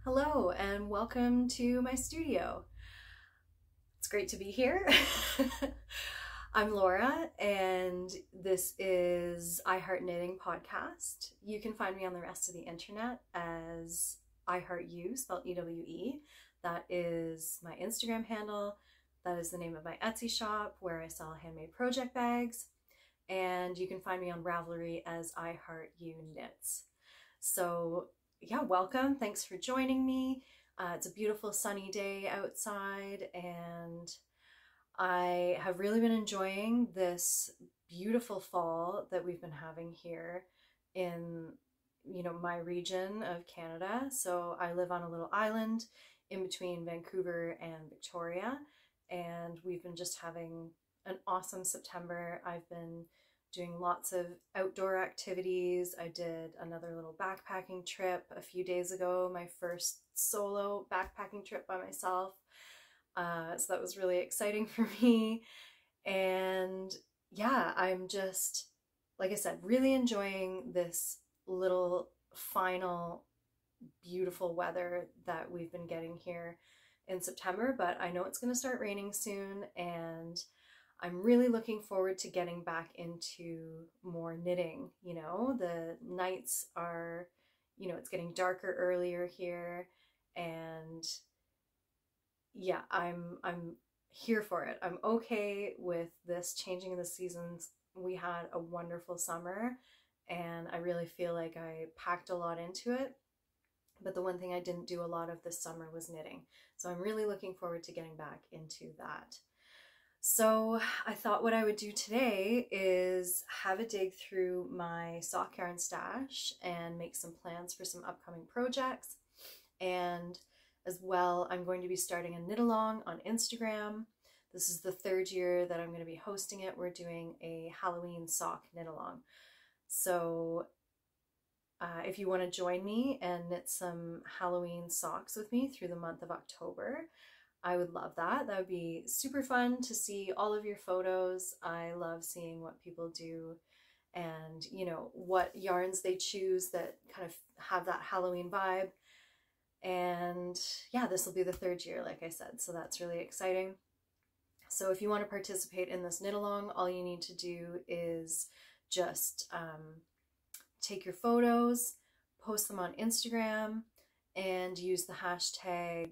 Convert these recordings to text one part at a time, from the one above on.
Hello and welcome to my studio. It's great to be here. I'm Laura and this is I Heart Knitting Podcast. You can find me on the rest of the internet as I Heart You, spelled E-W-E. That is my Instagram handle. That is the name of my Etsy shop where I sell handmade project bags. And you can find me on Ravelry as I Heart You Knits. So yeah, welcome. Thanks for joining me. It's a beautiful sunny day outside and I have really been enjoying this beautiful fall that we've been having here in, my region of Canada. So I live on a little island in between Vancouver and Victoria, and we've been just having an awesome September. I've been doing lots of outdoor activities. I did another little backpacking trip a few days ago, my first solo backpacking trip by myself. So that was really exciting for me. And yeah, I'm just, like I said, really enjoying this little final beautiful weather that we've been getting here in September, but I know it's going to start raining soon, and I'm really looking forward to getting back into more knitting. The nights are, it's getting darker earlier here, and yeah, I'm here for it. I'm okay with this changing of the seasons. We had a wonderful summer and I really feel like I packed a lot into it. But the one thing I didn't do a lot of this summer was knitting. So I'm really looking forward to getting back into that. So I thought what I would do today is have a dig through my sock yarn stash and make some plans for some upcoming projects. And as well, I'm going to be starting a knit along on Instagram. This is the third year that I'm going to be hosting it. We're doing a Halloween sock knit along. So if you want to join me and knit some Halloween socks with me through the month of October, I would love that. That would be super fun to see all of your photos. I love seeing what people do and, what yarns they choose that kind of have that Halloween vibe. And yeah, this will be the third year, like I said, so that's really exciting. So if you want to participate in this knit along, all you need to do is just take your photos, post them on Instagram, and use the hashtag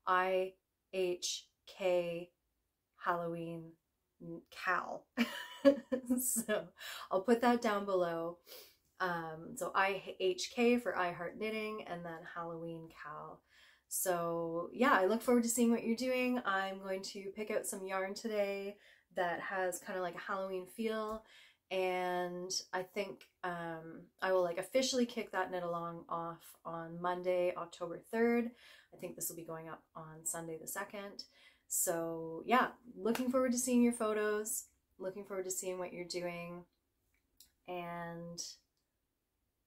IHK Halloween Cal. So I'll put that down below. So IHK for I Heart Knitting, and then Halloween Cal. So yeah, I look forward to seeing what you're doing. I'm going to pick out some yarn today that has kind of like a Halloween feel, and I think I will officially kick that knit along off on Monday, October 3rd. I think this will be going up on Sunday the 2nd. So yeah, looking forward to seeing your photos, looking forward to seeing what you're doing, and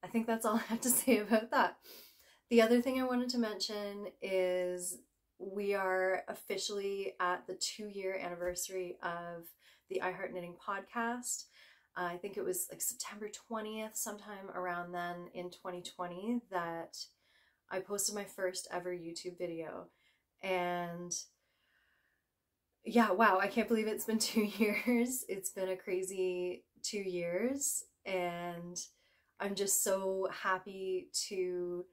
I think that's all I have to say about that. The other thing I wanted to mention is we are officially at the 2-year anniversary of the I Heart Knitting podcast. I think it was September 20th, sometime around then in 2020, that I posted my first ever YouTube video. And yeah, wow, I can't believe it's been 2 years. It's been a crazy 2 years, and I'm just so happy to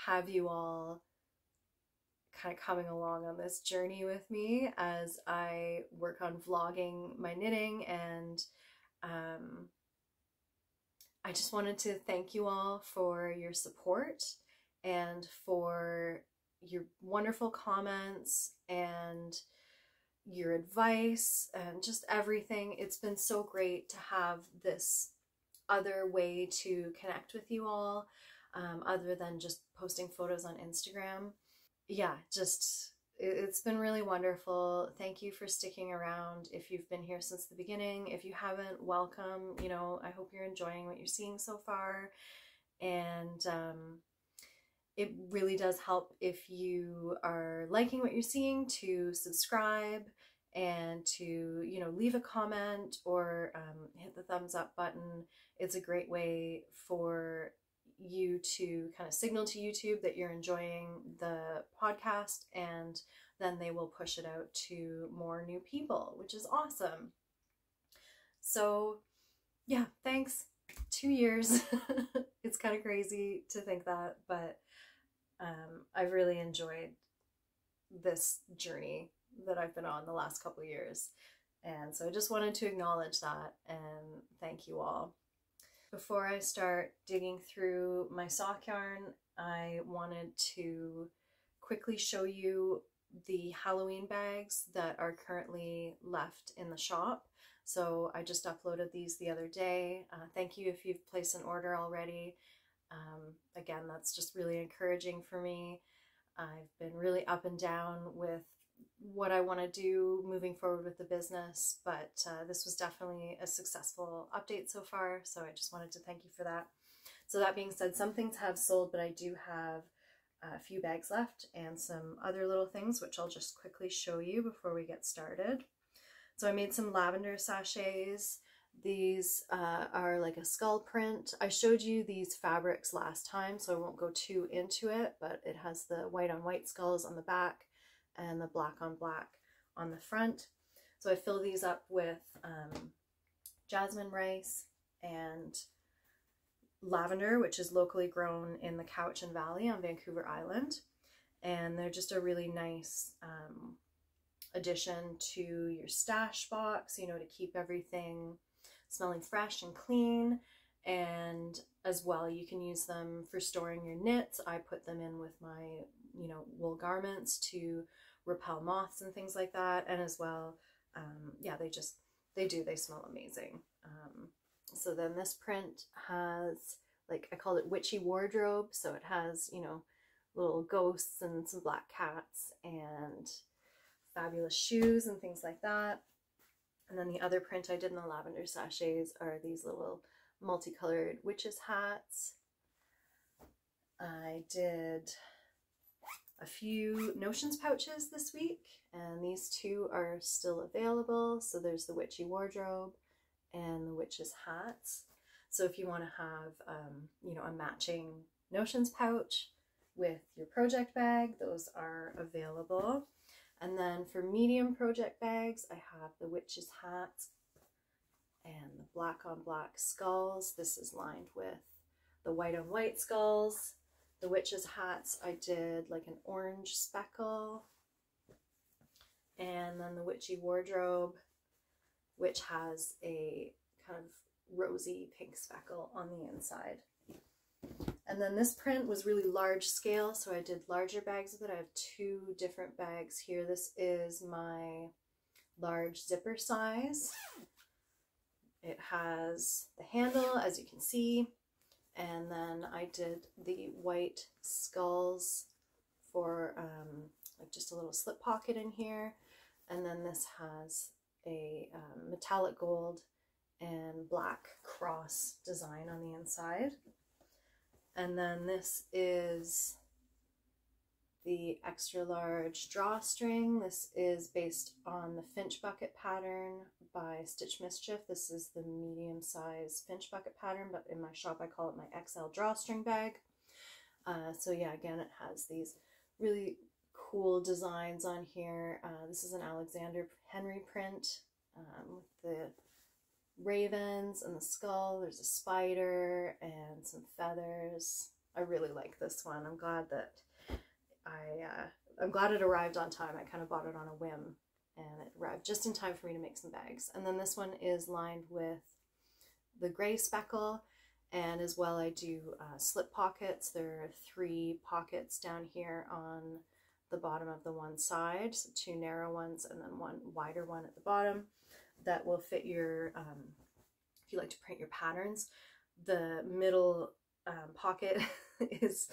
have you all kind of coming along on this journey with me as I work on vlogging my knitting. And I just wanted to thank you all for your support and for your wonderful comments and your advice and just everything. It's been so great to have this other way to connect with you all, other than just posting photos on Instagram. Yeah, it's been really wonderful. Thank you for sticking around. If you've been here since the beginning, if you haven't, welcome. I hope you're enjoying what you're seeing so far. And it really does help if you are liking what you're seeing to subscribe and to, leave a comment or hit the thumbs up button. It's a great way for you to kind of signal to YouTube that you're enjoying the podcast, and then they will push it out to more new people, which is awesome. So yeah, thanks. 2 years. It's kind of crazy to think that, but I've really enjoyed this journey that I've been on the last couple of years. And so I just wanted to acknowledge that and thank you all. Before I start digging through my sock yarn, I wanted to quickly show you the Halloween bags that are currently left in the shop. So I just uploaded these the other day. Thank you if you've placed an order already. Again, that's just really encouraging for me. I've been really up and down with what I want to do moving forward with the business, but this was definitely a successful update so far, so I just wanted to thank you for that. So that being said, some things have sold, but I do have a few bags left and some other little things which I'll just quickly show you before we get started. So I made some lavender sachets. These are like a skull print. I showed you these fabrics last time, so I won't go too into it, but it has the white on white skulls on the back and the black on black on the front. So I fill these up with jasmine rice and lavender, which is locally grown in the Cowichan Valley on Vancouver Island. And they're just a really nice addition to your stash box, you know, to keep everything smelling fresh and clean. And as well, you can use them for storing your knits. I put them in with my, you know, wool garments to repel moths and things like that. And as well, yeah, they smell amazing. So then this print has, like, I called it witchy wardrobe. So it has, you know, little ghosts and some black cats and fabulous shoes and things like that. And then the other print I did in the lavender sachets are these little multicolored witches hats. I did a few notions pouches this week, and these two are still available. So there's the witchy wardrobe and the witches hats. So if you want to have, you know, a matching notions pouch with your project bag, those are available. And then for medium project bags, I have the witches hats and the black on black skulls. This is lined with the white on white skulls. The witches hats, I did like an orange speckle. And then the witchy wardrobe, which has a kind of rosy pink speckle on the inside. And then this print was really large scale, so I did larger bags of it. I have two different bags here. This is my large zipper size. It has the handle, as you can see, and then I did the white skulls for like just a little slip pocket in here. And then this has a metallic gold and black cross design on the inside. And then this is the extra large drawstring. This is based on the Finch bucket pattern by Stitch Mischief. This is the medium size Finch bucket pattern, but in my shop I call it my XL drawstring bag. So yeah, again, it has these really cool designs on here. This is an Alexander Henry print with the ravens and the skull. There's a spider and some feathers. I really like this one. I'm glad that I'm glad it arrived on time. I kind of bought it on a whim and it arrived just in time for me to make some bags. And then this one is lined with the gray speckle, and as well I do slip pockets. There are 3 pockets down here on the bottom of the one side, so 2 narrow ones and then 1 wider one at the bottom that will fit your, if you like to print your patterns. The middle pocket is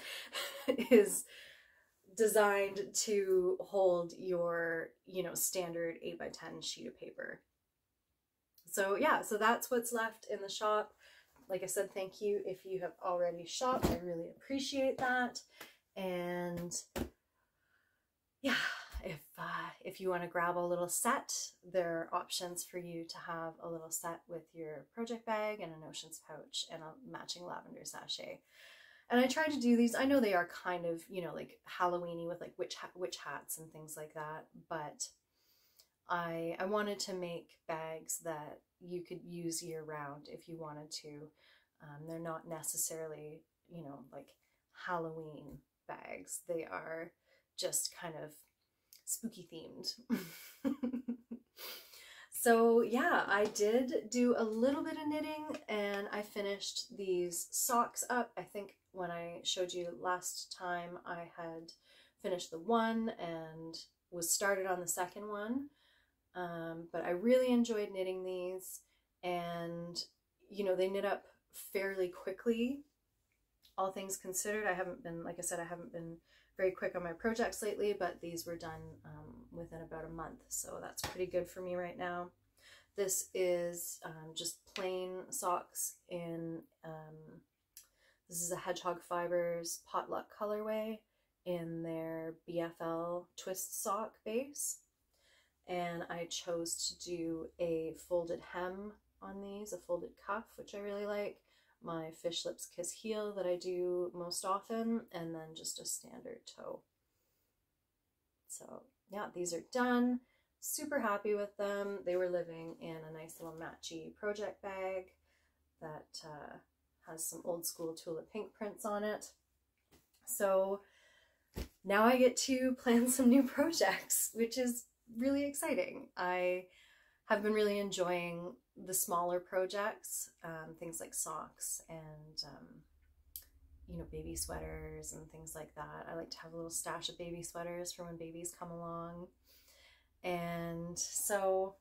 designed to hold your, you know, standard 8x10 sheet of paper. So yeah, so that's what's left in the shop. Like I said, thank you if you have already shopped. I really appreciate that. And yeah, if you want to grab a little set, there are options for you to have a little set with your project bag and a notions pouch and a matching lavender sachet. And I try to do these, I know they are kind of, you know, like Halloween-y with like witch hats and things like that, but I wanted to make bags that you could use year round if you wanted to. They're not necessarily, you know, like Halloween bags. They are just kind of spooky themed. So yeah, I did do a little bit of knitting and I finished these socks up. I think when I showed you last time, I had finished the one and was started on the second one. But I really enjoyed knitting these, and you know, they knit up fairly quickly, all things considered. I haven't been, like I said, I haven't been very quick on my projects lately, but these were done within about a month, so that's pretty good for me right now. This is just plain socks in, this is a Hedgehog Fibers Potluck colorway in their BFL twist sock base. And I chose to do a folded hem on these, a folded cuff, which I really like, my Fish Lips Kiss heel that I do most often, and then just a standard toe. So yeah, these are done. Super happy with them. They were living in a nice little matchy project bag that has some old school Tulip Pink prints on it. So now I get to plan some new projects, which is really exciting. I have been really enjoying the smaller projects, things like socks and you know, baby sweaters and things like that. I like to have a little stash of baby sweaters for when babies come along. And so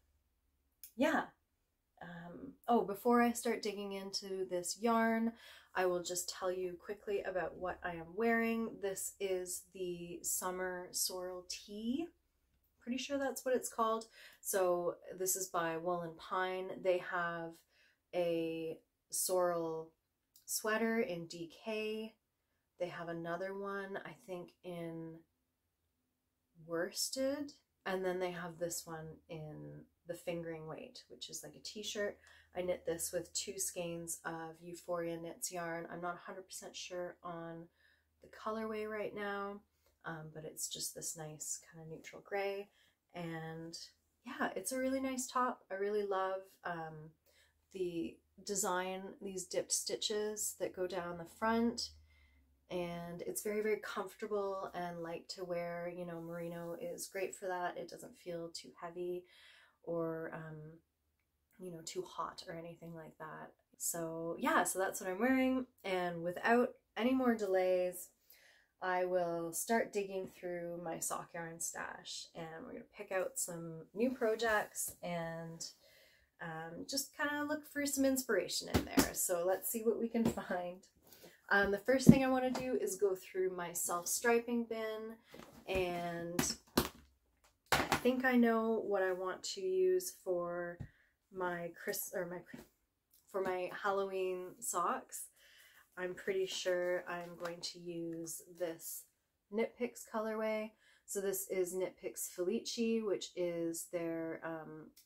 yeah, oh, before I start digging into this yarn, I will just tell you quickly about what I am wearing. This is the summer Sorrel Tee. Pretty sure that's what it's called. So this is by Wool and Pine. They have a sorrel sweater in DK. They have another one, I think, in worsted. And then they have this one in the fingering weight, which is like a t-shirt. I knit this with 2 skeins of Euphoria Knits yarn. I'm not 100% sure on the colorway right now, but it's just this nice kind of neutral gray. And yeah, it's a really nice top. I really love the design, these dipped stitches that go down the front. And it's very, very comfortable and light to wear. You know, merino is great for that. It doesn't feel too heavy or, you know, too hot or anything like that. So yeah, so that's what I'm wearing. And without any more delays, I will start digging through my sock yarn stash, and we're going to pick out some new projects and just kind of look for some inspiration in there. So let's see what we can find. The first thing I want to do is go through my self-striping bin, and I think I know what I want to use for my Halloween socks. I'm pretty sure I'm going to use this Knit Picks colorway. So this is Knit Picks Felici, which is their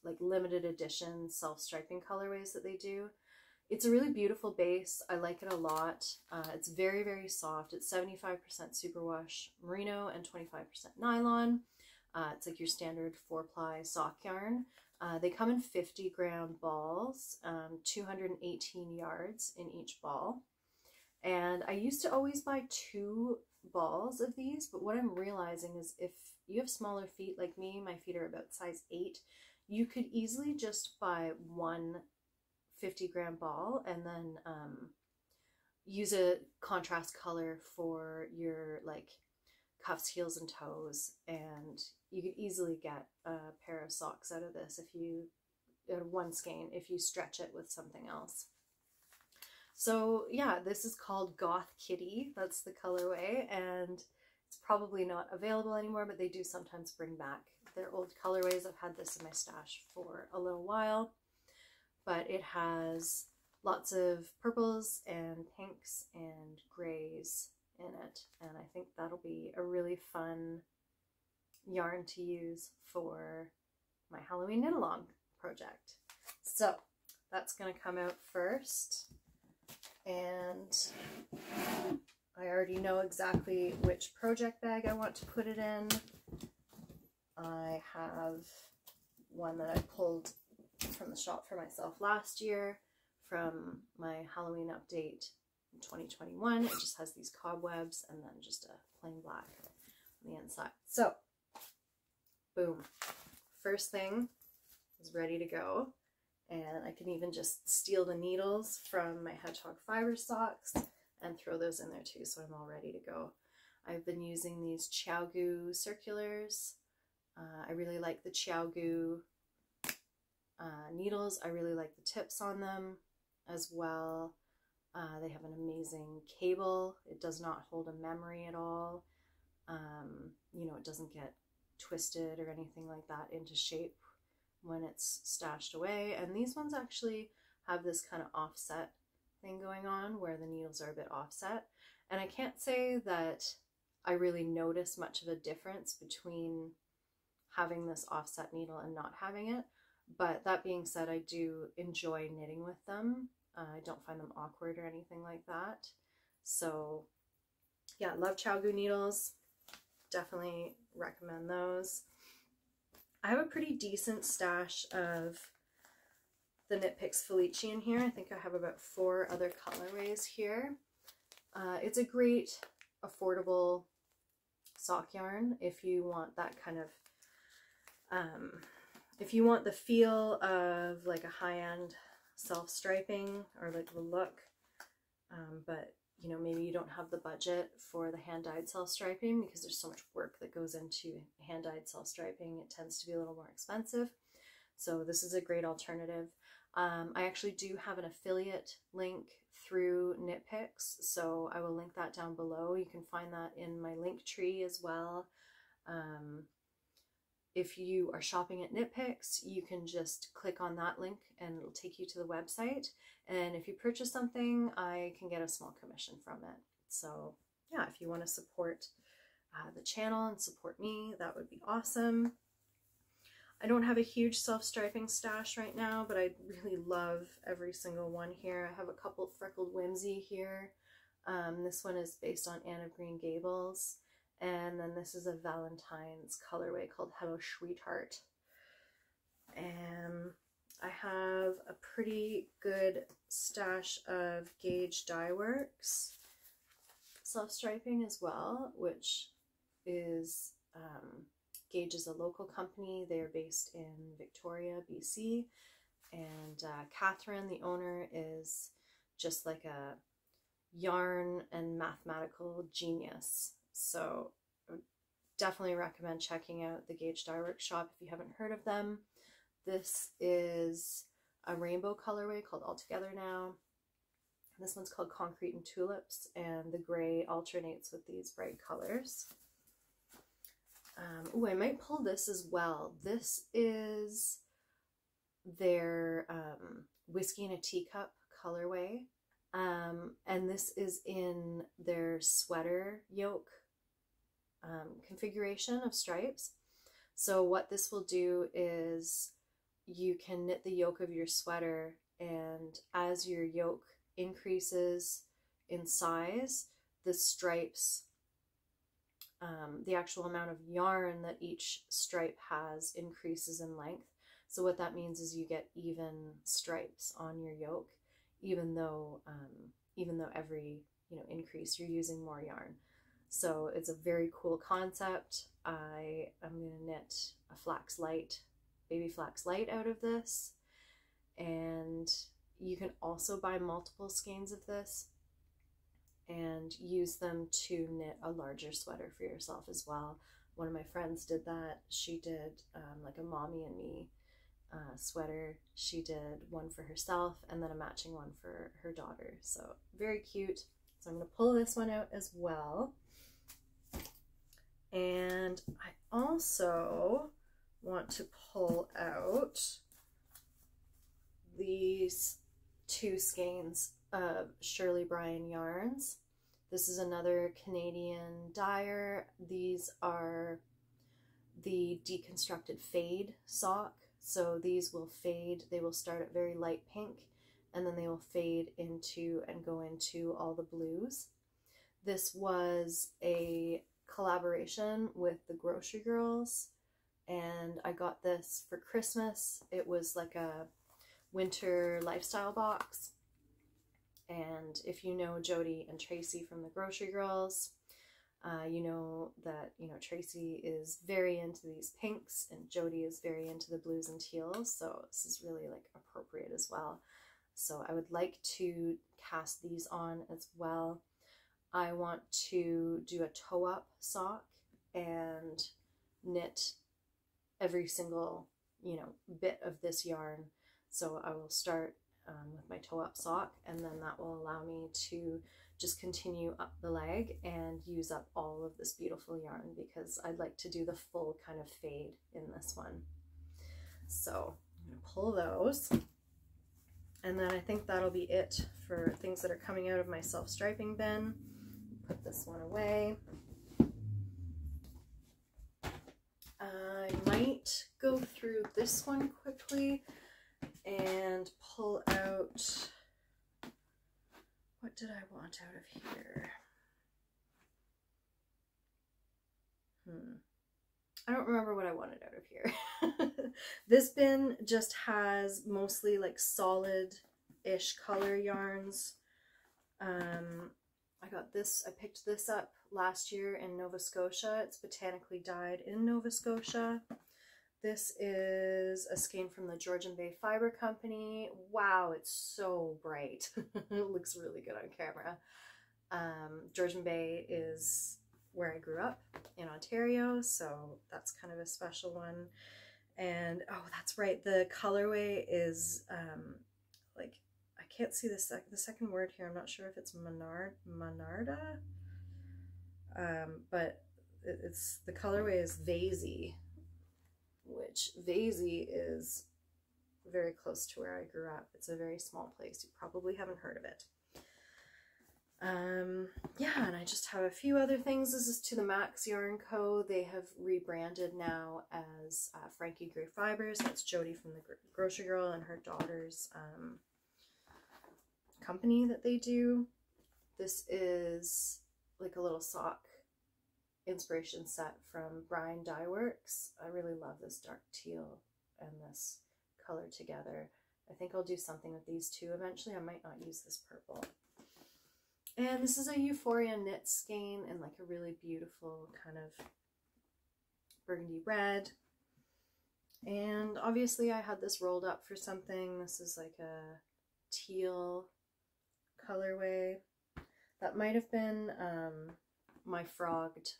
like limited edition self-striping colorways that they do. It's a really beautiful base. I like it a lot. It's very, very soft. It's 75% superwash merino and 25% nylon. It's like your standard 4-ply sock yarn. They come in 50-gram balls, 218 yards in each ball. And I used to always buy 2 balls of these, but what I'm realizing is if you have smaller feet like me, my feet are about size 8, you could easily just buy 1 50-gram ball and then use a contrast color for your like cuffs, heels, and toes, and you could easily get a pair of socks out of this if you, out of 1 skein, if you stretch it with something else. So yeah, this is called Goth Kitty. That's the colorway, and it's probably not available anymore, but they do sometimes bring back their old colorways. I've had this in my stash for a little while, but it has lots of purples and pinks and grays in it, and I think that'll be a really fun yarn to use for my Halloween knit along project. So that's going to come out first. and I already know exactly which project bag I want to put it in. I have one that I pulled from the shop for myself last year from my Halloween update in 2021. It just has these cobwebs and then just a plain black on the inside. So, boom. First thing is ready to go. And I can even just steal the needles from my hedgehog fiber socks and throw those in there too, so I'm all ready to go. I've been using these Xiaogu circulars. I really like the Xiaogu needles. I really like the tips on them as well. They have an amazing cable. It does not hold a memory at all. You know, it doesn't get twisted or anything like that into shape when it's stashed away. And these ones actually have this kind of offset thing going on where the needles are a bit offset. And I can't say that I really notice much of a difference between having this offset needle and not having it. But that being said, I do enjoy knitting with them. I don't find them awkward or anything like that. So yeah, love Xiaogu needles. Definitely recommend those. I have a pretty decent stash of the Knit Picks Felici in here. I think I have about 4 other colorways here. It's a great, affordable sock yarn if you want that kind of, if you want the feel of like a high-end self-striping or like the look, but you know, maybe you don't have the budget for the hand-dyed self-striping because there's so much work that goes into hand-dyed self-striping. It tends to be a little more expensive. So this is a great alternative. I actually do have an affiliate link through Knit Picks, so I will link that down below. You can find that in my link tree as well. If you are shopping at Knit Picks, you can just click on that link and it'll take you to the website. And if you purchase something, I can get a small commission from it. So yeah, if you want to support the channel and support me, that would be awesome. I don't have a huge self-striping stash right now, but I really love every single one here. I have a couple Freckled Whimsy here. This one is based on Anne of Green Gables. And then this is a Valentine's colorway called Hello Sweetheart. And I have a pretty good stash of Gauge Dye Works self-striping as well, which is, Gauge is a local company. They're based in Victoria, BC. And Catherine, the owner, is just like a yarn and mathematical genius. So I would definitely recommend checking out the Gauge Dye Works shop if you haven't heard of them. This is a rainbow colorway called All Together Now. This one's called Concrete and Tulips, and the gray alternates with these bright colors. Oh, I might pull this as well. This is their Whiskey in a Teacup colorway. And this is in their sweater yoke configuration of stripes. So what this will do is you can knit the yoke of your sweater, and as your yoke increases in size, the stripes, the actual amount of yarn that each stripe has increases in length. So what that means is you get even stripes on your yoke, even though every increase you're using more yarn. So it's a very cool concept. I am going to knit a flax light, baby flax light out of this, and you can also buy multiple skeins of this and use them to knit a larger sweater for yourself as well. One of my friends did that. She did like a mommy and me sweater. She did one for herself and then a matching one for her daughter. So very cute. So I'm going to pull this one out as well. And I also want to pull out these 2 skeins of Shirley Bryan yarns. This is another Canadian dyer. These are the deconstructed fade sock. So these will fade. They will start at very light pink and then they will fade into and go into all the blues. This was a collaboration with the Grocery Girls, and I got this for Christmas. It was like a winter lifestyle box. And if you know Jody and Tracy from the Grocery Girls, you know that, Tracy is very into these pinks and Jody is very into the blues and teals. So this is really like appropriate as well. So I would like to cast these on as well. I want to do a toe up sock and knit every single, bit of this yarn. So I will start with my toe up sock, and then that will allow me to just continue up the leg and use up all of this beautiful yarn, because I'd like to do the full kind of fade in this one. So I'm going to pull those, and then I think that'll be it for things that are coming out of my self-striping bin. Put this one away. I might go through this one quickly and pull out, what did I want out of here? I don't remember what I wanted out of here. This bin just has mostly like solid-ish color yarns. I got this, I picked this up last year in Nova Scotia. It's botanically dyed in Nova Scotia. This is a skein from the Georgian Bay Fiber Company. Wow, it's so bright. It looks really good on camera. Georgian Bay is where I grew up in Ontario, so that's kind of a special one. And oh, that's right, the colorway is like, I can't see the second word here. I'm not sure if it's Monarda, but it's, the colorway is Vasey, which Vasey is very close to where I grew up. It's a very small place. You probably haven't heard of it. Yeah, and I just have a few other things. This is to the Max Yarn Co. They have rebranded now as Frankie Gray Fibers. That's Jody from the Grocery Girl and her daughter's company that they do. This is like a little sock inspiration set from Brian Dye Works. I really love this dark teal and this color together. I think I'll do something with these two eventually. I might not use this purple. And this is a Euphoria knit skein in like a really beautiful kind of burgundy red. And obviously I had this rolled up for something. This is like a teal colorway. That might have been my frogged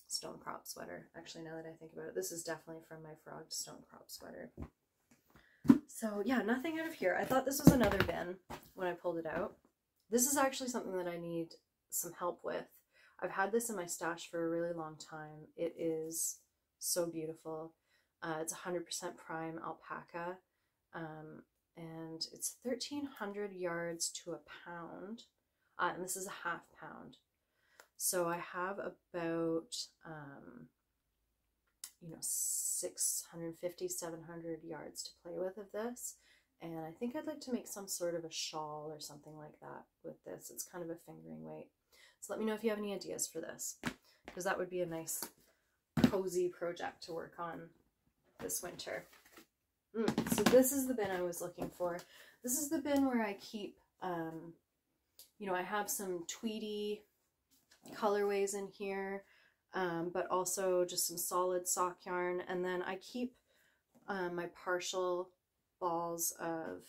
stone crop sweater. Actually, now that I think about it, this is definitely from my frogged stone crop sweater. So yeah, nothing out of here. I thought this was another bin when I pulled it out. This is actually something that I need some help with. I've had this in my stash for a really long time. It is so beautiful. It's 100% prime alpaca, and it's 1,300 yards to a pound, and this is a half pound. So I have about, 650, 700 yards to play with of this. And I think I'd like to make some sort of a shawl or something like that with this. It's kind of a fingering weight. So let me know if you have any ideas for this, because that would be a nice cozy project to work on this winter. So this is the bin I was looking for. This is the bin where I keep, I have some tweedy colorways in here, but also just some solid sock yarn. And then I keep my partial balls of,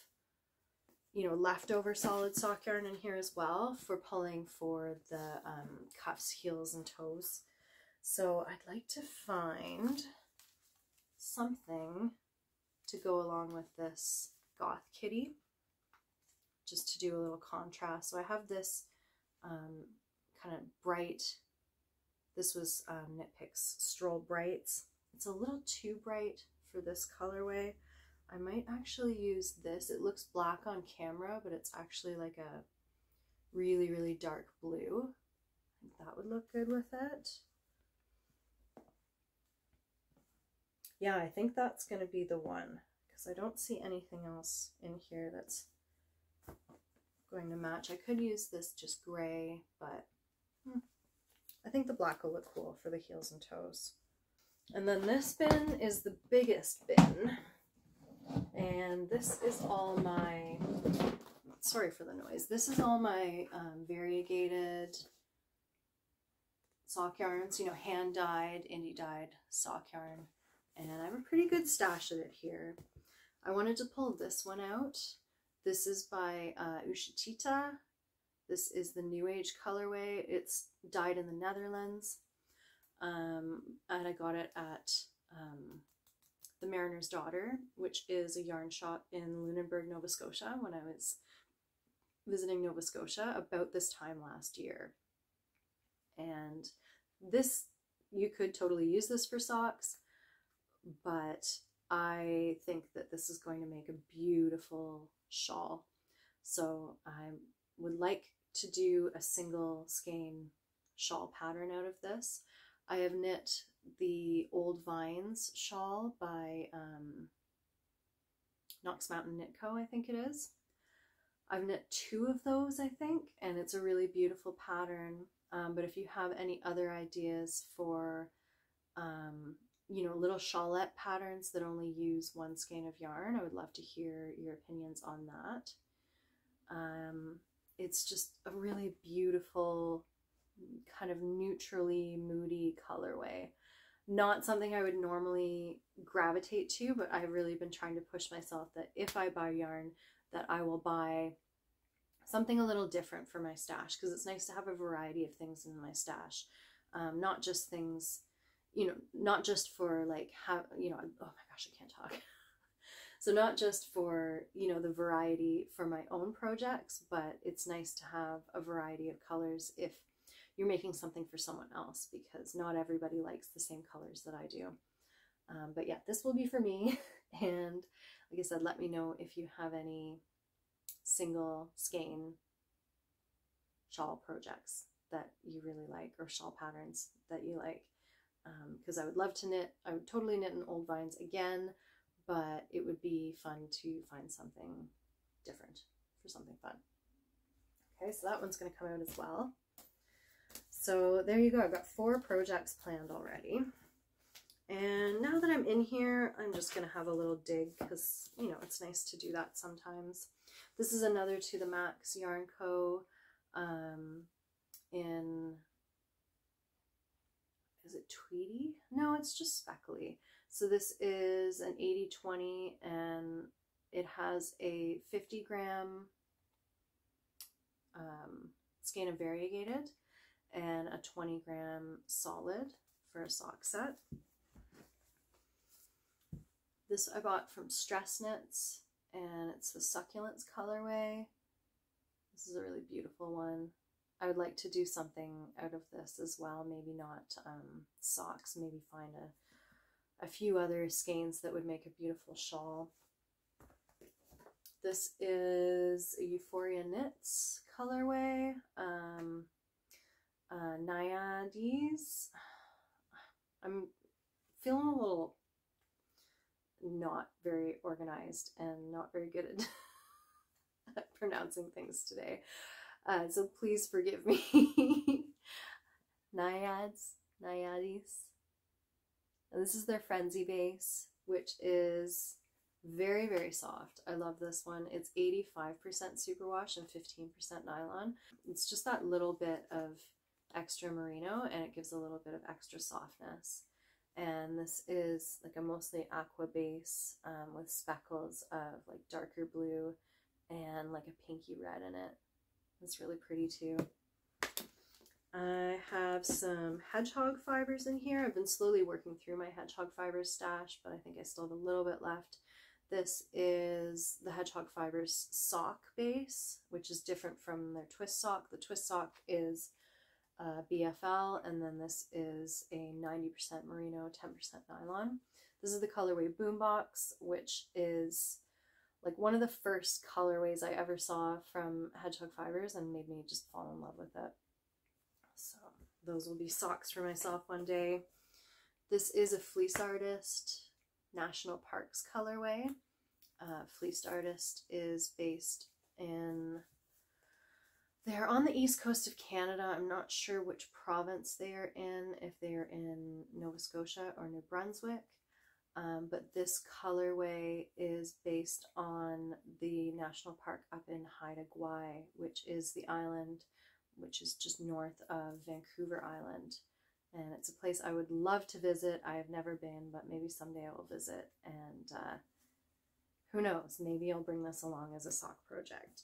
leftover solid sock yarn in here as well for pulling for the cuffs, heels, and toes. So I'd like to find something to go along with this goth kitty, just to do a little contrast. So I have this kind of bright, this was Knit Picks Stroll Brights. It's a little too bright for this colorway. I might actually use this. It looks black on camera, but it's actually like a really, really dark blue. I think that would look good with it. Yeah, I think that's going to be the one, because I don't see anything else in here that's going to match. I could use this just gray, but I think the black will look cool for the heels and toes. And then this bin is the biggest bin. And this is all my, sorry for the noise, this is all my variegated sock yarns, you know, hand dyed, indie dyed sock yarn. And I have a pretty good stash of it here. I wanted to pull this one out. This is by Ushitita. This is the New Age colorway. It's dyed in the Netherlands. And I got it at the Mariner's Daughter, which is a yarn shop in Lunenburg, Nova Scotia, when I was visiting Nova Scotia about this time last year. And this, you could totally use this for socks, but I think that this is going to make a beautiful shawl. So I would like to do a single skein shawl pattern out of this. I have knit the Old Vines shawl by Knox Mountain Knit Co., I think it is. I've knit 2 of those, I think, and it's a really beautiful pattern. But if you have any other ideas for, you know, little shawlette patterns that only use 1 skein of yarn, I would love to hear your opinions on that. It's just a really beautiful, kind of neutrally moody colorway. Not something I would normally gravitate to, but I've really been trying to push myself that if I buy yarn, that I will buy something a little different for my stash, because it's nice to have a variety of things in my stash. Not just things, you know, not just for like, you know, oh my gosh, I can't talk. So not just for, you know, the variety for my own projects, but it's nice to have a variety of colors if you're making something for someone else, because not everybody likes the same colors that I do. But yeah, this will be for me. And like I said, let me know if you have any single skein shawl projects that you really like, or shawl patterns that you like. Because I would love to knit, I would totally knit an Old Vines again, but it would be fun to find something different for something fun. Okay, so that one's going to come out as well. So there you go. I've got 4 projects planned already. And now that I'm in here, I'm just going to have a little dig, because, you know, it's nice to do that sometimes. This is another To The Max Yarn Co. In, is it Tweedy? No, it's just speckly. So this is an 80-20, and it has a 50 gram skein of variegated and a 20 gram solid for a sock set. This I bought from Stress Knits, and it's the Succulents colorway. This is a really beautiful one. I would like to do something out of this as well. Maybe not socks, maybe find a few other skeins that would make a beautiful shawl. This is a Euphoria Knits colorway. Naiades. I'm feeling a little not very organized and not very good at pronouncing things today. So please forgive me. Naiades. And this is their Frenzy base, which is very, very soft. I love this one. It's 85% superwash and 15% nylon. It's just that little bit of extra merino, and it gives a little bit of extra softness. And this is like a mostly aqua base with speckles of like darker blue and like a pinky red in it. It's really pretty too. I have some hedgehog fibers in here. I've been slowly working through my hedgehog fibers stash, but I think I still have a little bit left. This is the hedgehog fibers sock base, which is different from their twist sock. The twist sock is BFL, and then this is a 90% merino, 10% nylon. This is the colorway Boombox, which is like one of the first colorways I ever saw from hedgehog fibers and made me just fall in love with it. So those will be socks for myself one day. This is a Fleece Artist National Parks colorway. Fleece Artist is based in They're on the east coast of Canada. I'm not sure which province they are in, if they are in Nova Scotia or New Brunswick. But this colorway is based on the national park up in Haida Gwaii, which is the island which is just north of Vancouver Island. And it's a place I would love to visit. I have never been, but maybe someday I will visit. And who knows, maybe I'll bring this along as a sock project.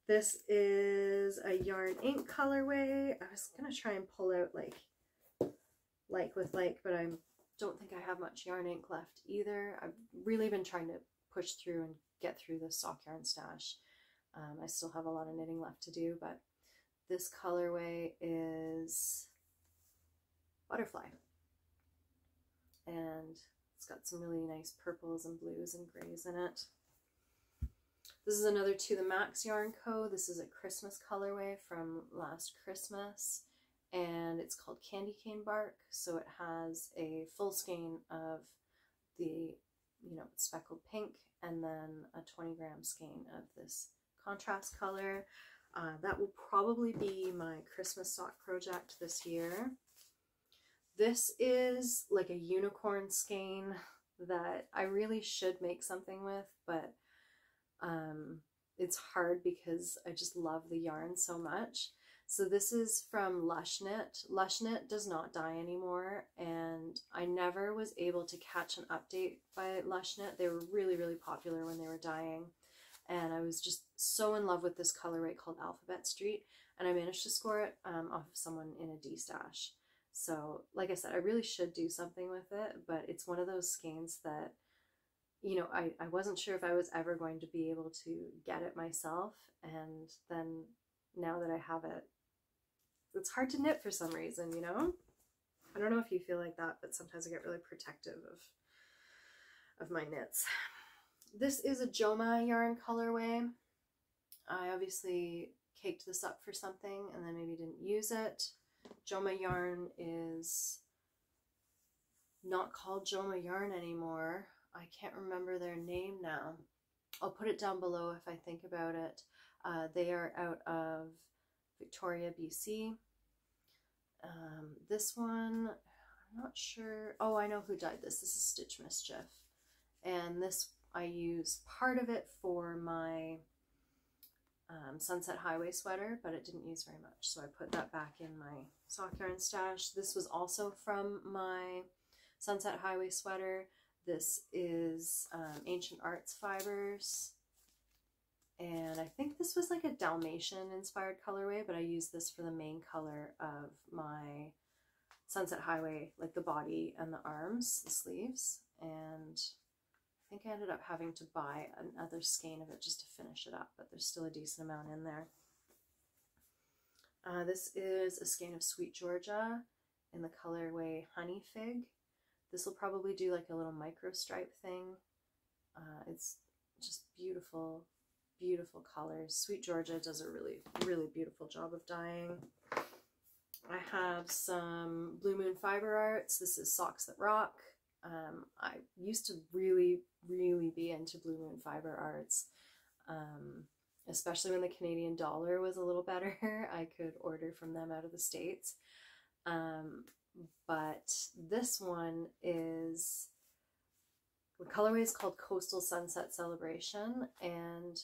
This is a yarn ink colorway. I was going to try and pull out like with like, but I don't think I have much yarn ink left either. I've really been trying to push through and get through this sock yarn stash. I still have a lot of knitting left to do, but this colorway is Butterfly. And it's got some really nice purples and blues and grays in it. This is another To The Max Yarn Co. This is a Christmas colorway from last Christmas, and it's called Candy Cane Bark. So it has a full skein of the, speckled pink, and then a 20-gram skein of this contrast color. That will probably be my Christmas sock project this year. This is like a unicorn skein that I really should make something with, but it's hard because I just love the yarn so much. So this is from Lush Knit. Lush Knit does not dye anymore, and I never was able to catch an update by Lush Knit. They were really, really popular when they were dyeing, and I was just so in love with this colorway called Alphabet Street, and I managed to score it off of someone in a D-stash. So like I said, I really should do something with it, but it's one of those skeins that, I wasn't sure if I was ever going to be able to get it myself, and then now that I have it, it's hard to knit for some reason, I don't know if you feel like that, but sometimes I get really protective of my knits. This is a Joma yarn colorway. I obviously caked this up for something and then maybe didn't use it. Joma yarn is not called Joma yarn anymore. I can't remember their name now. I'll put it down below if I think about it. They are out of Victoria, BC. This one, I'm not sure. Oh, I know who dyed this. This is Stitch Mischief. And this, I used part of it for my Sunset Highway sweater, but it didn't use very much. So I put that back in my sock yarn stash. This was also from my Sunset Highway sweater. This is Ancient Arts fibers. And I think this was like a Dalmatian inspired colorway, but I used this for the main color of my Sunset Highway, like the body and the arms, the sleeves. And I think I ended up having to buy another skein of it just to finish it up, but there's still a decent amount in there. This is a skein of Sweet Georgia in the colorway Honey Fig. This will probably do like a little micro stripe thing. It's just beautiful, beautiful colors. Sweet Georgia does a really, really beautiful job of dyeing. I have some Blue Moon Fiber Arts. This is Socks That Rock. I used to really, really be into Blue Moon Fiber Arts, especially when the Canadian dollar was a little better. I could order from them out of the States. But this one is, the colorway is called Coastal Sunset Celebration, and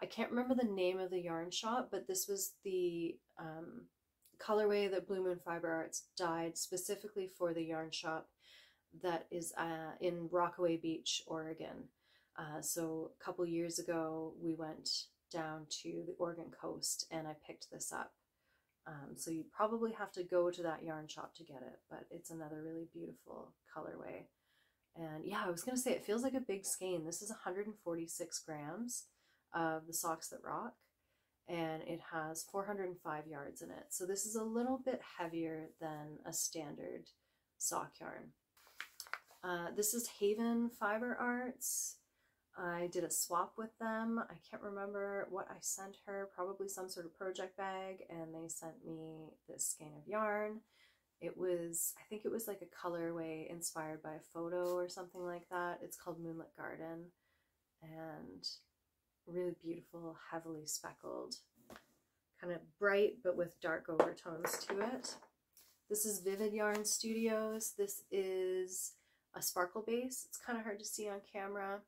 I can't remember the name of the yarn shop, but this was the colorway that Blue Moon Fiber Arts dyed specifically for the yarn shop that is in Rockaway Beach, Oregon. So a couple years ago, we went down to the Oregon coast and I picked this up. So you probably have to go to that yarn shop to get it, but it's another really beautiful colorway. And yeah, I was going to say, it feels like a big skein. This is 146 grams of the Socks That Rock, and it has 405 yards in it. So this is a little bit heavier than a standard sock yarn. This is Haven Fiber Arts. I did a swap with them. I can't remember what I sent her, probably some sort of project bag, and they sent me this skein of yarn. It was, I think it was like a colorway inspired by a photo or something like that. It's called Moonlit Garden, and really beautiful, heavily speckled kind of bright but with dark overtones to it. This is Vivid Yarn Studios. This is a sparkle base. It's kind of hard to see on camera.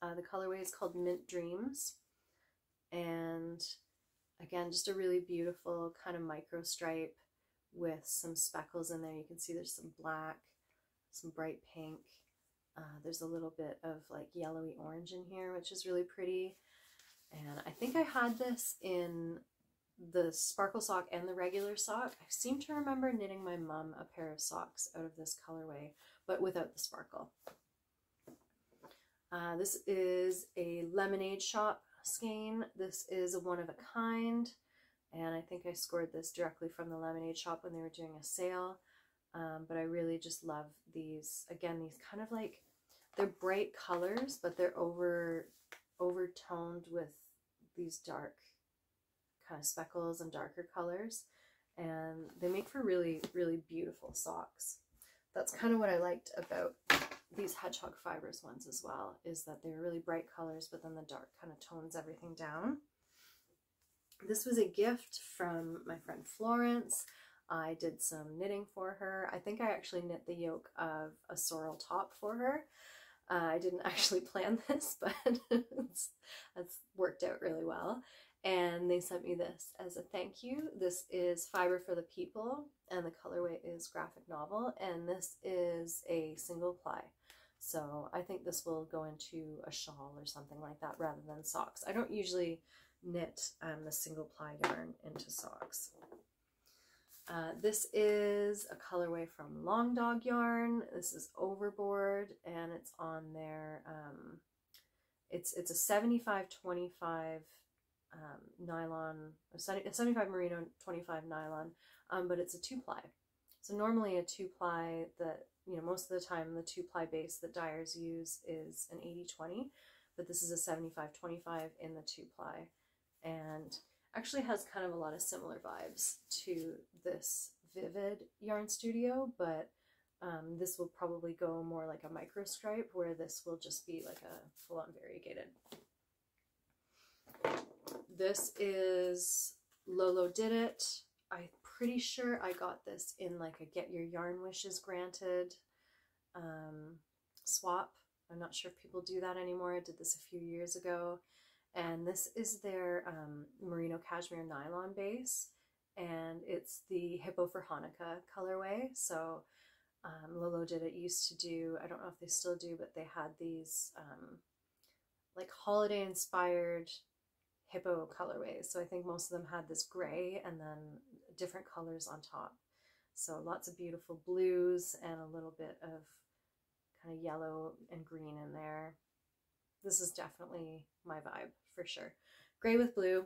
The colorway is called Mint Dreams. And again, just a really beautiful kind of micro stripe with some speckles in there. You can see there's some black, some bright pink. There's a little bit of like yellowy orange in here, which is really pretty. And I think I had this in the sparkle sock and the regular sock. I seem to remember knitting my mom a pair of socks out of this colorway, but without the sparkle. This is a Lemonade Shop skein. This is a one of a kind, and I think I scored this directly from the Lemonade Shop when they were doing a sale. But I really just love these. Again, these kind of like, they're bright colors, but they're overtoned with these dark kind of speckles and darker colors, and they make for really, really beautiful socks. That's kind of what I liked about these Hedgehog Fibers ones as well, is that they're really bright colors, but then the dark kind of tones everything down. This was a gift from my friend Florence. I did some knitting for her. I think I actually knit the yoke of a Sorrel top for her. I didn't actually plan this, but it's worked out really well. And they sent me this as a thank you. This is Fiber for the People, and the colorway is Graphic Novel, and this is a single ply. So I think this will go into a shawl or something like that rather than socks. I don't usually knit the single ply yarn into socks. This is a colorway from Long Dog Yarn. This is Overboard, and it's on their, it's a 75-25 nylon, 75 merino, 25 nylon, but it's a 2-ply. So normally a 2-ply that, you know, most of the time the 2-ply base that dyers use is an 80-20, but this is a 75-25 in the 2-ply, and actually has kind of a lot of similar vibes to this Vivid Yarn Studio, but this will probably go more like a micro stripe, where this will just be like a full-on variegated. This is Lolo Did It. I'm pretty sure I got this in like a Get Your Yarn Wishes Granted swap. I'm not sure if people do that anymore. I did this a few years ago. And this is their merino cashmere nylon base, and it's the Hippo for Hanukkah colorway. So Lolo Did It used to do, I don't know if they still do, but they had these like holiday inspired hippo colorways. So I think most of them had this gray and then different colors on top. So lots of beautiful blues and a little bit of kind of yellow and green in there. This is definitely my vibe for sure. Gray with blue.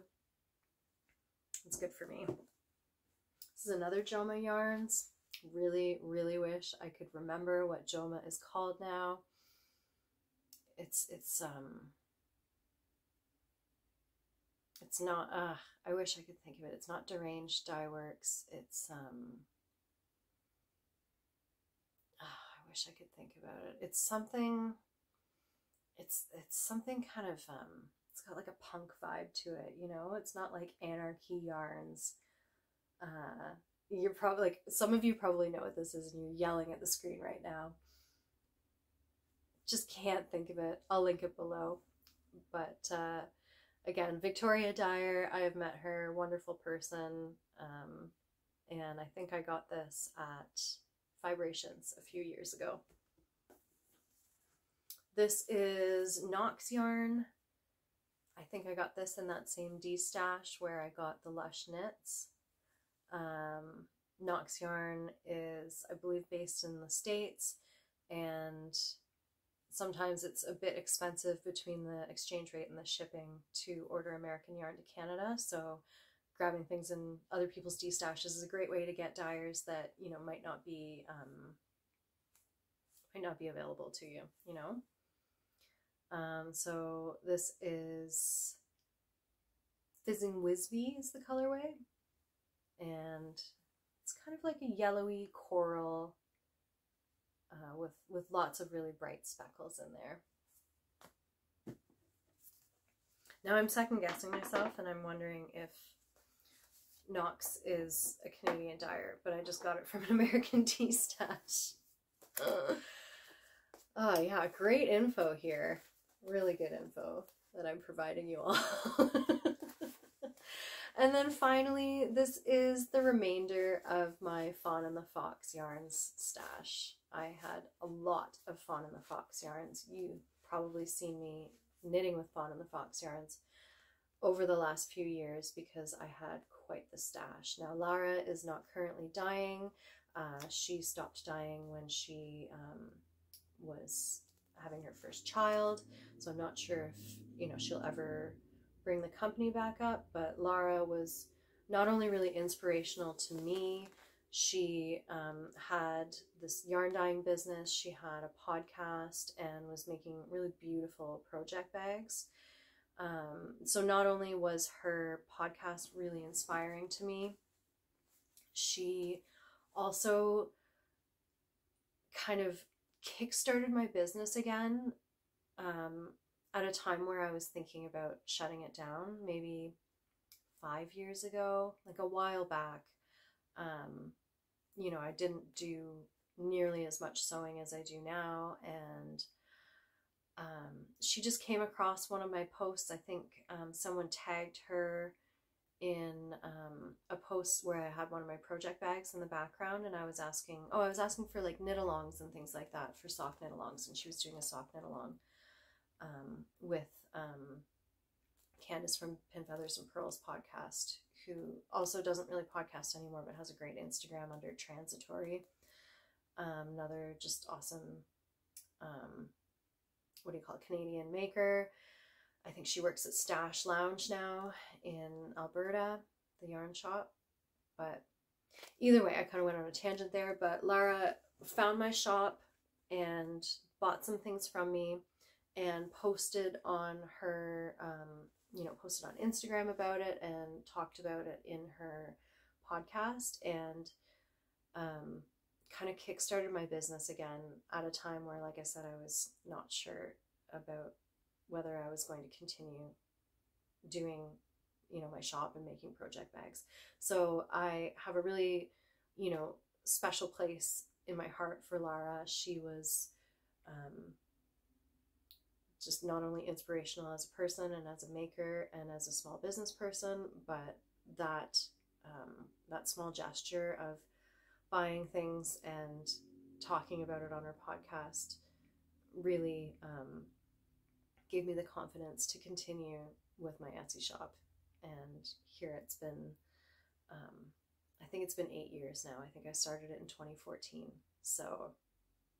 It's good for me. This is another Joma Yarns. Really, really wish I could remember what Joma is called now. It's not, I wish I could think of it. It's not Deranged Dye Works. It's, I wish I could think about it. It's something, it's something kind of, it's got like a punk vibe to it, you know? It's not like Anarchy Yarns. You're probably, like, some of you probably know what this is and you're yelling at the screen right now. Just can't think of it. I'll link it below. But, again, Victoria Dyer, I have met her, wonderful person, and I think I got this at Vibrations a few years ago. This is Knox Yarn. I think I got this in that same D-stash where I got the Lush Knits. Knox Yarn is, I believe, based in the States, and sometimes it's a bit expensive between the exchange rate and the shipping to order American yarn to Canada, so grabbing things in other people's D-stashes is a great way to get dyers that, you know, might not be available to you, you know. So this is Fizzing Whizbee is the colorway, and it's kind of like a yellowy coral with lots of really bright speckles in there. Now I'm second guessing myself, and I'm wondering if Knox is a Canadian dyer, but I just got it from an American tea stash. Oh yeah, great info here. Really good info that I'm providing you all. And then finally, this is the remainder of my Fawn and the Fox yarns stash. I had a lot of Fawn and the Fox yarns. You've probably seen me knitting with Fawn and the Fox yarns over the last few years because I had quite the stash. Now, Lara is not currently dyeing. She stopped dyeing when she was having her first child, so I'm not sure if, you know, she'll ever bring the company back up, but Lara was not only really inspirational to me, she had this yarn dyeing business, she had a podcast, and was making really beautiful project bags. So not only was her podcast really inspiring to me, she also kind of kickstarted my business again at a time where I was thinking about shutting it down, maybe 5 years ago, like a while back. You know, I didn't do nearly as much sewing as I do now, and she just came across one of my posts. I think someone tagged her in a post where I had one of my project bags in the background, and I was asking for like knit-alongs and things like that, for sock knit-alongs, and she was doing a sock knit-along with Candace from Pin Feathers and Pearls podcast, who also doesn't really podcast anymore but has a great Instagram under Transitory. Another just awesome what do you call it, Canadian maker. I think she works at Stash Lounge now in Alberta, the yarn shop. But either way, I kind of went on a tangent there, but Lara found my shop and bought some things from me and posted on her, posted on Instagram about it and talked about it in her podcast, and kind of kickstarted my business again at a time where, like I said, I was not sure about whether I was going to continue doing, you know, my shop and making project bags. So I have a really, you know, special place in my heart for Lara. She was just not only inspirational as a person and as a maker and as a small business person, but that small gesture of buying things and talking about it on her podcast really gave me the confidence to continue with my Etsy shop. And here it's been, I think it's been 8 years now. I think I started it in 2014. So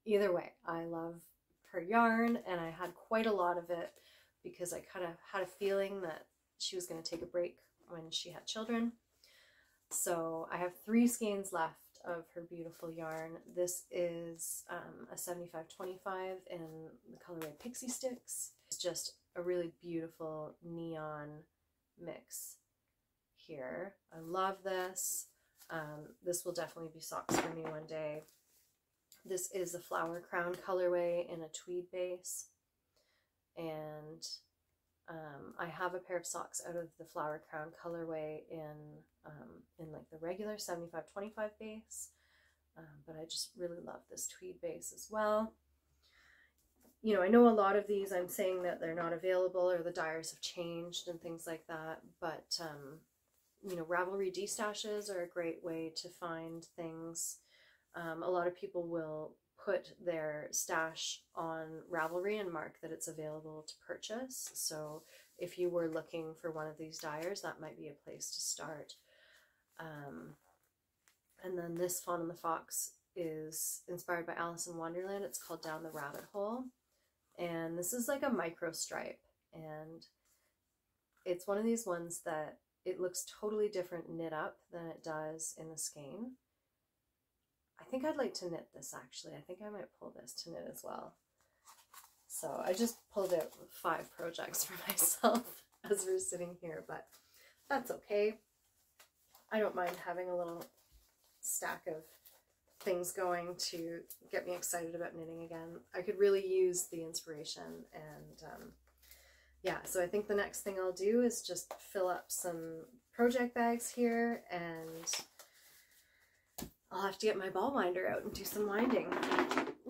either way, I love her yarn, and I had quite a lot of it because I kind of had a feeling that she was going to take a break when she had children. So I have 3 skeins left of her beautiful yarn. This is a 75/25 in the colorway Pixie Sticks. It's just a really beautiful neon mix here. I love this. This will definitely be socks for me one day. This is a Flower Crown colorway in a tweed base, and I have a pair of socks out of the Flower Crown colorway in like the regular 75/25 base, but I just really love this tweed base as well. You know, I know a lot of these I'm saying that they're not available or the dyers have changed and things like that, but you know, Ravelry D-stashes are a great way to find things. A lot of people will put their stash on Ravelry and mark that it's available to purchase. So if you were looking for one of these dyers, that might be a place to start. And then this Fawn and the Fox is inspired by Alice in Wonderland. It's called Down the Rabbit Hole. And this is like a micro stripe. And it's one of these ones that it looks totally different knit up than it does in the skein. I think I'd like to knit this actually. I think I might pull this to knit as well. So I just pulled out 5 projects for myself as we're sitting here, but that's okay. I don't mind having a little stack of things going to get me excited about knitting again. I could really use the inspiration, and yeah, so I think the next thing I'll do is just fill up some project bags here, and I'll have to get my ball winder out and do some winding.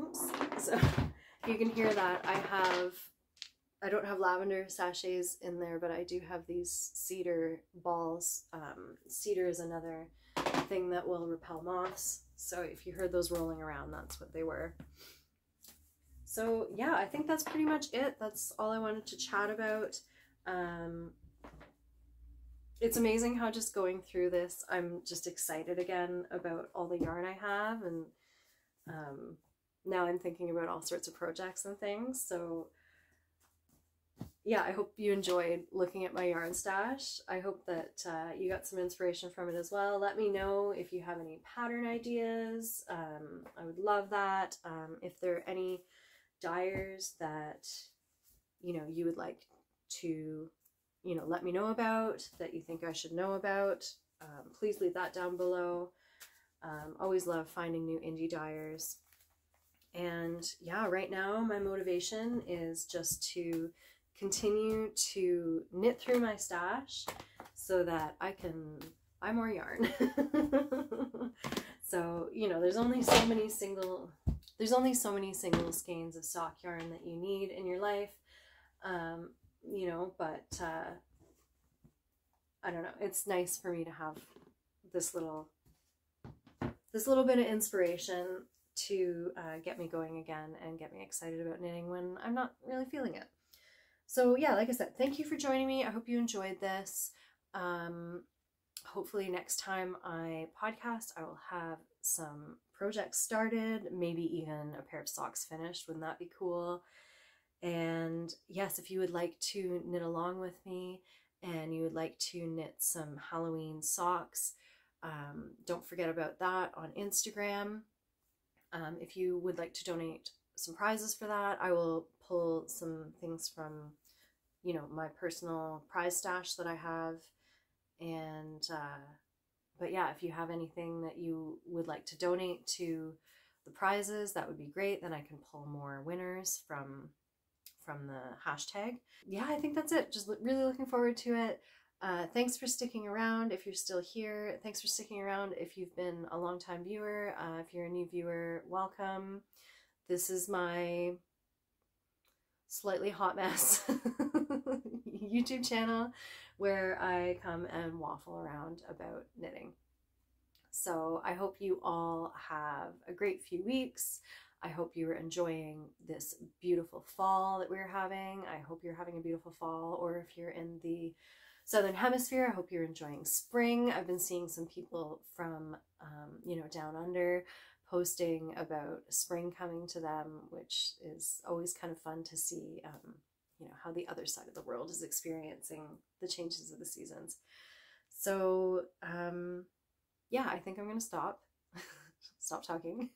Oops. So if you can hear that, I don't have lavender sachets in there, but I do have these cedar balls. Cedar is another thing that will repel moths. So if you heard those rolling around, that's what they were. So yeah, I think that's pretty much it. That's all I wanted to chat about. It's amazing how just going through this, I'm just excited again about all the yarn I have, and now I'm thinking about all sorts of projects and things. So yeah, I hope you enjoyed looking at my yarn stash. I hope that you got some inspiration from it as well. Let me know if you have any pattern ideas. I would love that. If there are any dyers that, you know, you would like to, you know, let me know about, that you think I should know about, please leave that down below. Always love finding new indie dyers. And yeah, right now my motivation is just to continue to knit through my stash so that I can buy more yarn. So, you know, there's only so many single skeins of stock yarn that you need in your life. You know, but I don't know, it's nice for me to have this little bit of inspiration to get me going again and get me excited about knitting when I'm not really feeling it. So yeah, like I said, thank you for joining me. I hope you enjoyed this. Hopefully next time I podcast, I will have some projects started, maybe even a pair of socks finished. Wouldn't that be cool? And yes, if you would like to knit along with me and you would like to knit some Halloween socks, don't forget about that on Instagram. If you would like to donate some prizes for that, I will pull some things from, you know, my personal prize stash that I have. And but yeah, if you have anything that you would like to donate to the prizes, that would be great. Then I can pull more winners from the hashtag. Yeah, I think that's it. Just really looking forward to it. Thanks for sticking around if you're still here. Thanks for sticking around if you've been a long-time viewer. If you're a new viewer, welcome. This is my slightly hot mess YouTube channel where I come and waffle around about knitting. So I hope you all have a great few weeks. I hope you're enjoying this beautiful fall that we're having. I hope you're having a beautiful fall, or if you're in the Southern Hemisphere, I hope you're enjoying spring. I've been seeing some people from, you know, down under posting about spring coming to them, which is always kind of fun to see, you know, how the other side of the world is experiencing the changes of the seasons. So, yeah, I think I'm going to stop talking.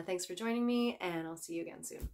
Thanks for joining me, and I'll see you again soon.